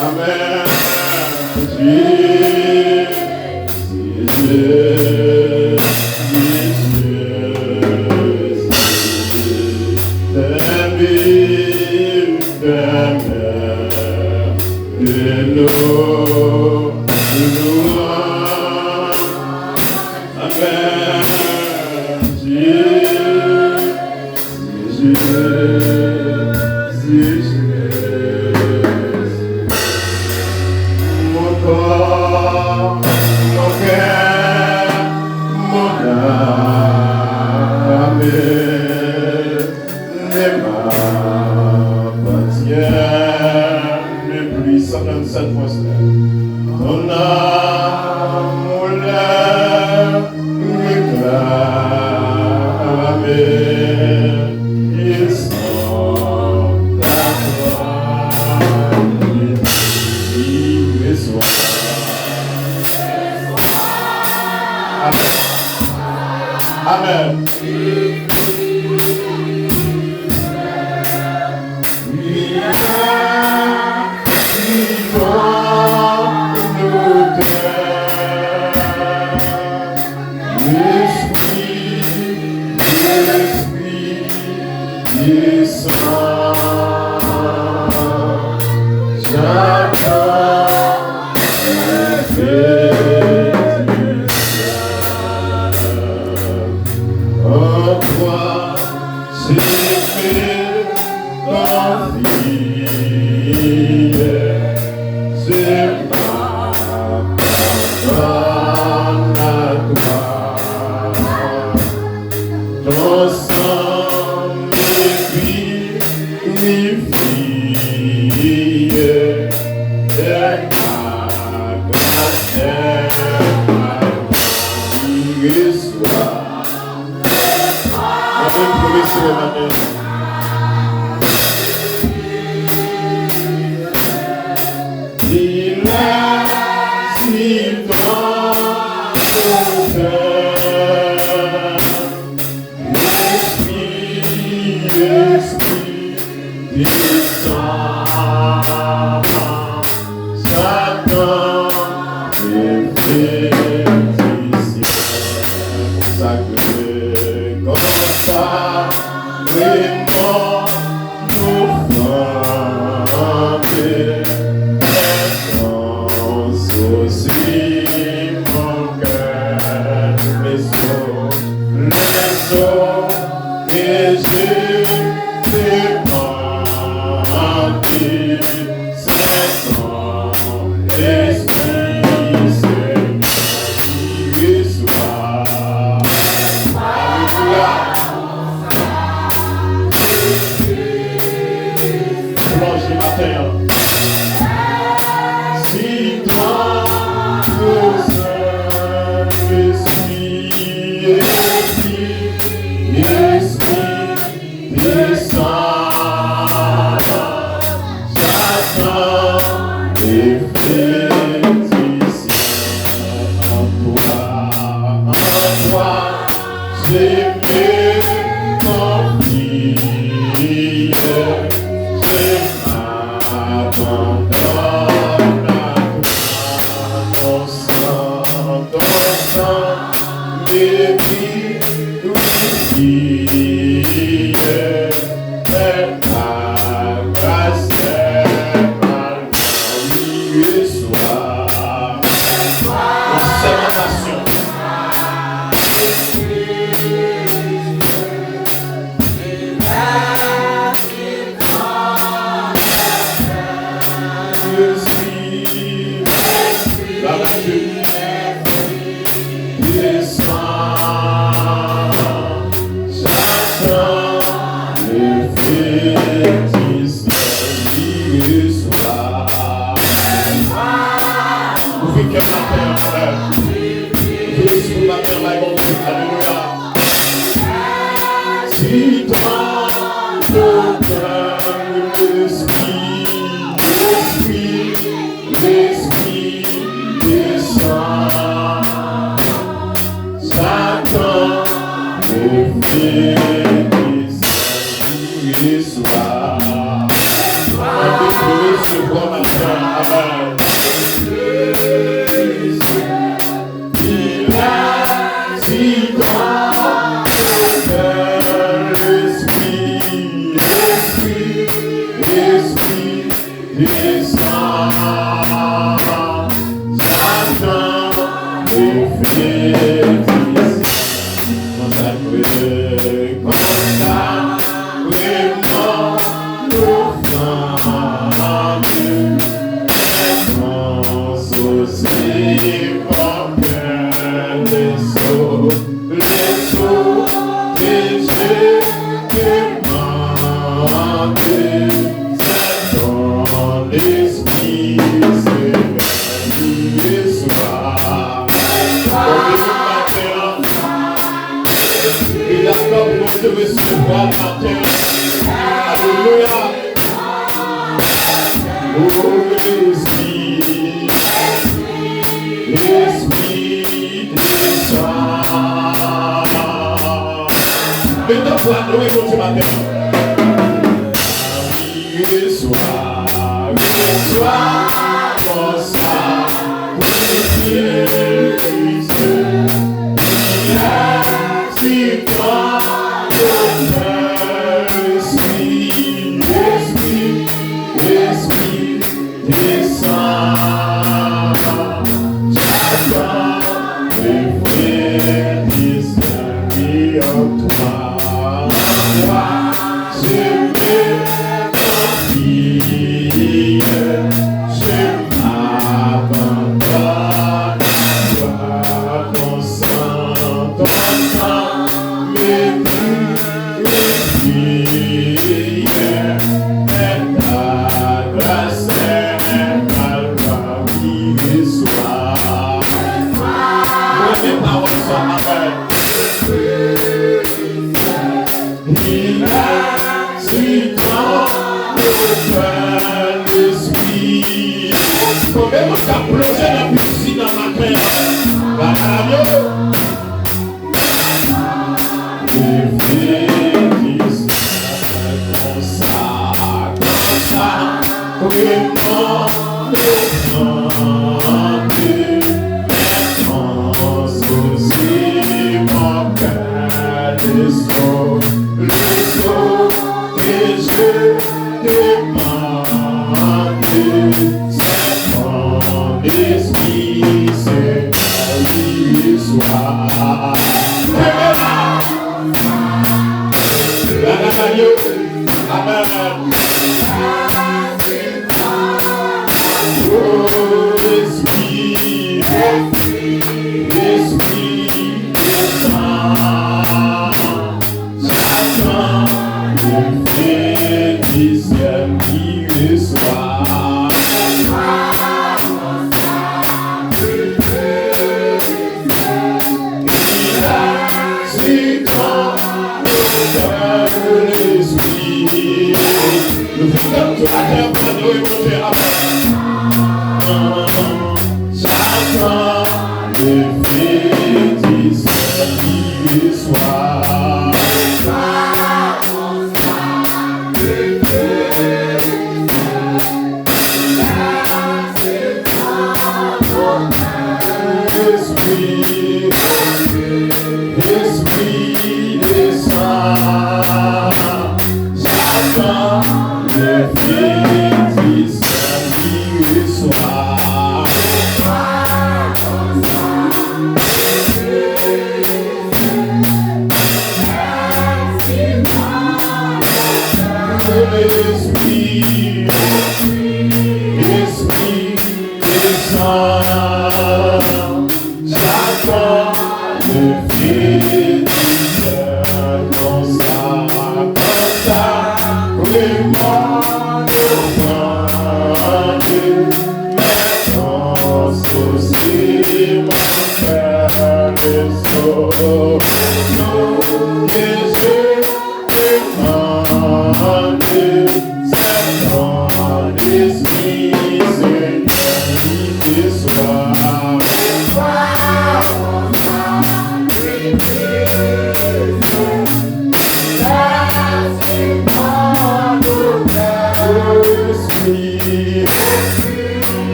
Amen. Amen.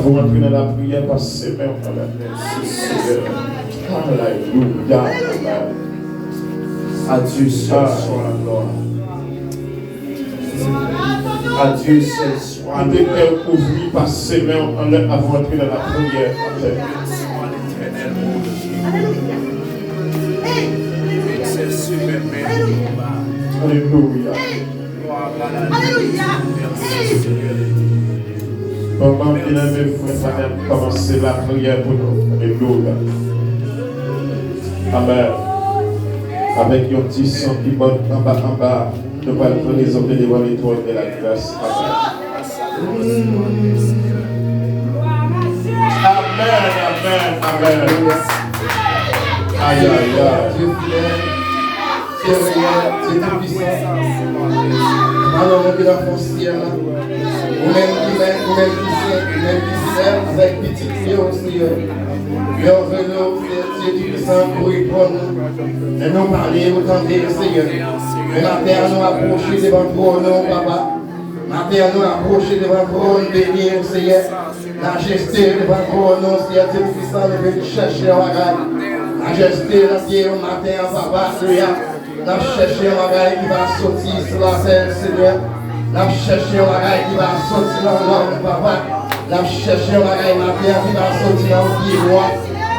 Vous rentrez dans la prière parce que c'est même quand même. Alléluia. À Dieu seul soit la gloire. À Dieu seul soit la gloire. L'éternel ouvrit par ses mains en l'air avant d'entrer dans la prière. Alléluia. Maman, bien-aimé, frère, madame, commencez la prière pour nous. Alléluia. Amen. Avec un petit son qui monte en bas, nous allons prendre les hommes devant l'étoile de la grâce. Amen. Amen, amen, amen. Aïe, aïe, aïe. Dieu fidèle, Dieu réel, Dieu tout-puissant. Alors, on peut la foncière là. Vous-même qui m'aime, vous-même qui sert, avec petit Dieu au Seigneur. Bienvenue, Dieu tout-puissant, pour répondre. Et nous parler, vous tenter, Seigneur. Et ma terre nous approcher devant le trône, papa. Ma terre nous approcher devant le trône, bénir, Seigneur. Majesté devant le trône, Seigneur, Dieu tout-puissant, nous venons chercher en bagaille. Majesté, la terre, au matin, papa, Seigneur. Nous cherchons un bagaille qui va sortir sur la terre, Seigneur. Nous cherchons un bagaille qui va sortir dans l'homme, papa. Nous cherchons un bagaille matin qui va sortir dans le pied-roi.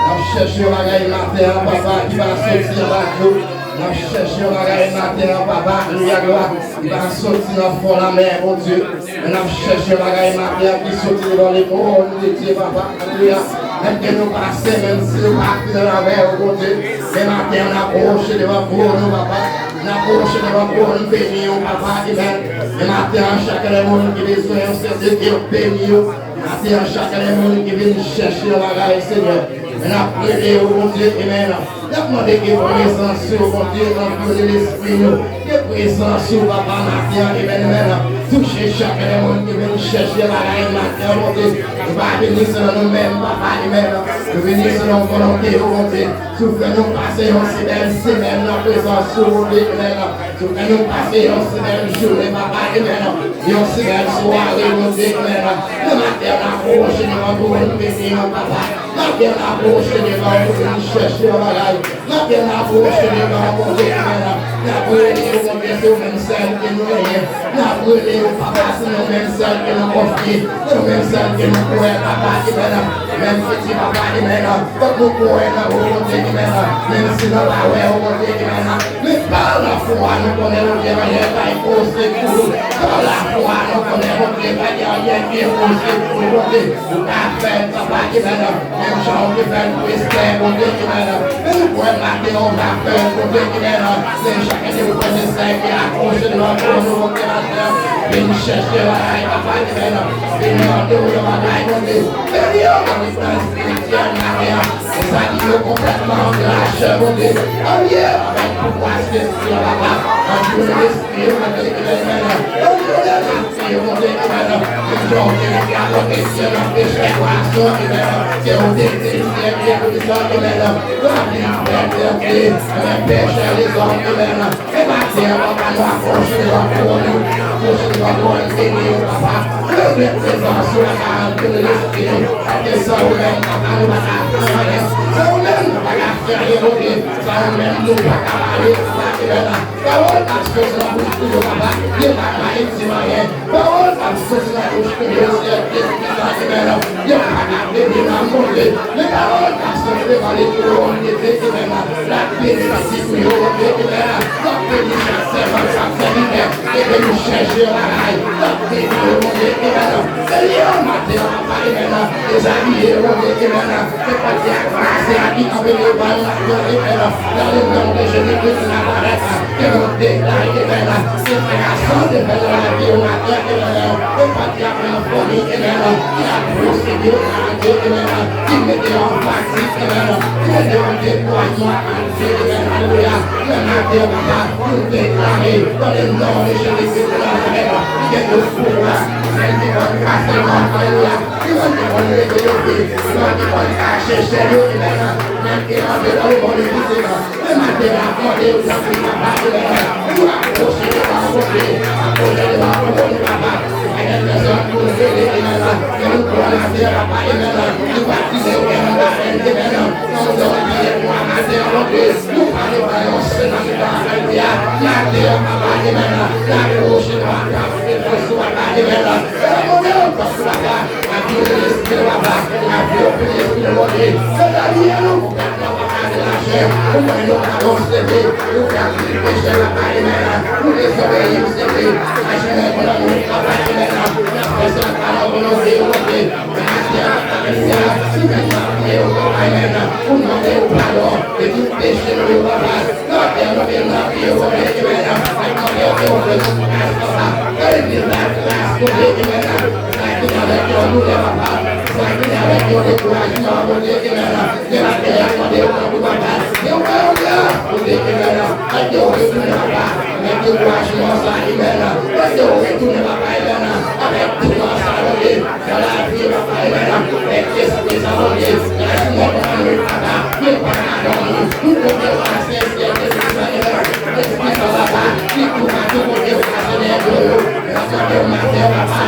Nous cherchons un bagaille matin, papa, qui va sortir dans la clou. Nous cherchons un bagaille matin, papa, qui va sortir dans le fond de la mer, mon Dieu. Nous cherchons un bagaille matin qui sortit dans les couronnes de Dieu, papa. Alléluia. Même que nous passons, même si nous partons dans la mer, mon Dieu. Mais matin, on approche devant vous, papa. On approche devant vous, nous bénissons, papa. Amen. Et matin, chacun des monde qui besoin, c'est Dieu bénit. Matin, chacun des monde qui vient chercher la bagaille, Seigneur. Et nous prions, mon Dieu, amen. Nous demandons que présence sur mon Dieu, dans de l'esprit, que présence sur papa, matin, amen. Touchez chacun des monde qui vient chercher la bagaille, matin, mon Dieu. Nous va venir sur nous-mêmes, papa, amen. Nous venir sur nos volontés, mon Dieu. Souffrez-nous passer aussi belle semaine, la présence sur mon Dieu, amen. Souffrez-nous passer aussi belle journée, papa, amen. Et aussi belle soirée, mon Dieu, amen. Le matin, on approche, nous va vous bénir, papa. bien approché de l'homme pour nous chercher la bagaille. N'a bien approché de l'homme pour nous faire. N'a brûlé au monde de même celle que nous ayons. N'a brûlé au papa, c'est nous même celle que nous confions. Nous même celle que nous pourrions papa qui mène. Même petit papa qui mène. Donc nous pourrions au monde qui mène. Même si nous n'avons pas au monde qui mène. Mais par la foi, nous connaissons le Dieu qui est posé pour nous. Par la foi, nous connaissons le Dieu qui est posé pour nous. Nous avons fait papa qui mène. Même Jean qui fait le Christ, mon Dieu qui mène. Mais nous pourrions mater, on va faire mon Dieu qui mène. C'est chacun de vous connaissez qui a accroché de l'autre pour nous opérateurs. Venez chercher la raille, papa qui mène. Venez en dehors de la raille, mon Dieu. Venez en dehors de la spirituelle, la rien. Les animaux complètement de la chair, mon Dieu. En hier, avec pouvoir spirituel, papa. En Dieu de l'esprit, mon Dieu qui mène. En Dieu de l'esprit, mon Dieu qui mène. Les gens qui viennent à l'occasion, la péché, poisson qui mène. C'est au désir, c'est bien pour les gens qui mènent. La vie, les péchés, les hommes qui mènent. Et ma terre, papa, nous approcher de la couronne. Approcher de la couronne, béni, papa. Le présent sur la parole de l'esprit. Et ça, on même, papa, nous va faire. Ça, on même, nous va faire évoluer. Ça, on même, nous va parler, papa, qui mène. Parole, parce que c'est la bouche de papa. Il n'y a pas de rien. Parole, parce que c'est la bouche de Dieu. Qui mène. Il n'y a pas de rien. Les paroles, parce que c'est dans les couronnes qui mène. La bénédiction qui mène. La bénédiction, ça fait libérer. Et de nous chercher la raille. La bénédiction, Seigneur, ma terre, papa, qui mène. Les habillés, mon Dieu, qui mène. C'est pas dire que c'est à qui avec les balles, la terre, qui mène. Dans le nom de Jésus-Christ, la paresse. Que nous déclarons, qui mène. C'est frère, de faire la vie, la terre, qui mène. C'est pas dire que la folie, qui mène. Qui a procédé, qui mène. Qui mettait en pratique, qui mène. Qui mettait en déploiement, alléluia. Que la terre, papa, nous déclarer dans le nom de Jésus-Christ, la terre. Qui est le pouvoir. Celle qui va casser le monde, alléluia. Qui va te donner le Dieu. Qui va te cacher chez nous, qui mène. Même qui va te donner le monde, qui mène. Et ma terre, accordé aux gens qui m'a pas, qui mène. Nous approcher de la beauté. Approcher de la beauté, papa. Et les personnes pour nous aider, qui mène. Et nous pour la terre, papa, qui mène. Nous baptiser au cœur de la reine, qui mène. Nous donner pour la terre, mon Dieu. Nous parler par le Seigneur, qui va alléluia. La terre, papa, qui mène. La bouche, papa, qui mène. Mon Dieu, papa, la vie de l'esprit, papa. La vie de l'esprit, mon Dieu. C'est la vie à nous, papa, de la chair. Nous voyons la grosse levée. Nous faisons les péchés, papa, qui mène. Nous les obéissons, c'est vrai. La chair, pour la nuit, papa, qui mène. La personne, alors, on nous dit, mon Dieu. La terre, papa, qui mène. Si maintenant, papa, qui mène. Pour demander au pardon de tout péché, nous, papa. La terre, nous vient la vie, au Dieu, qui mène. La terre, nous vient la vie, la grâce, mon Dieu, qui mène. Avec nous, les papas. Avec nous, les couragements, mon Dieu, qui mène. De la terre, mon Dieu, comme vous, papa. Et on va au bien, mon Dieu, qui mène. Avec nous, retourner, papa. Avec tout couragement, ça, qui mène. Avec nous, retourner, papa, qui mène. Avec tout dans sa volée. Dans la vie, papa, qui mène. Avec l'esprit, sa volée. Laisse-moi comprendre, papa. Ne pas pardonner. Nous pouvons passer, c'est l'esprit, sa volée. L'esprit, sa papa. Qui pourra tout pour Dieu, passer les deux. La terre, ma terre, papa.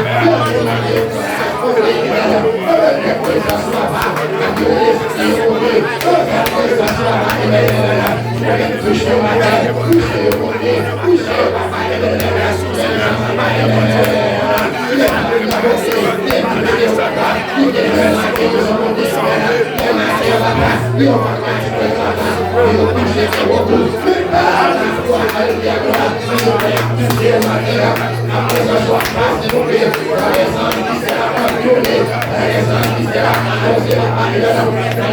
La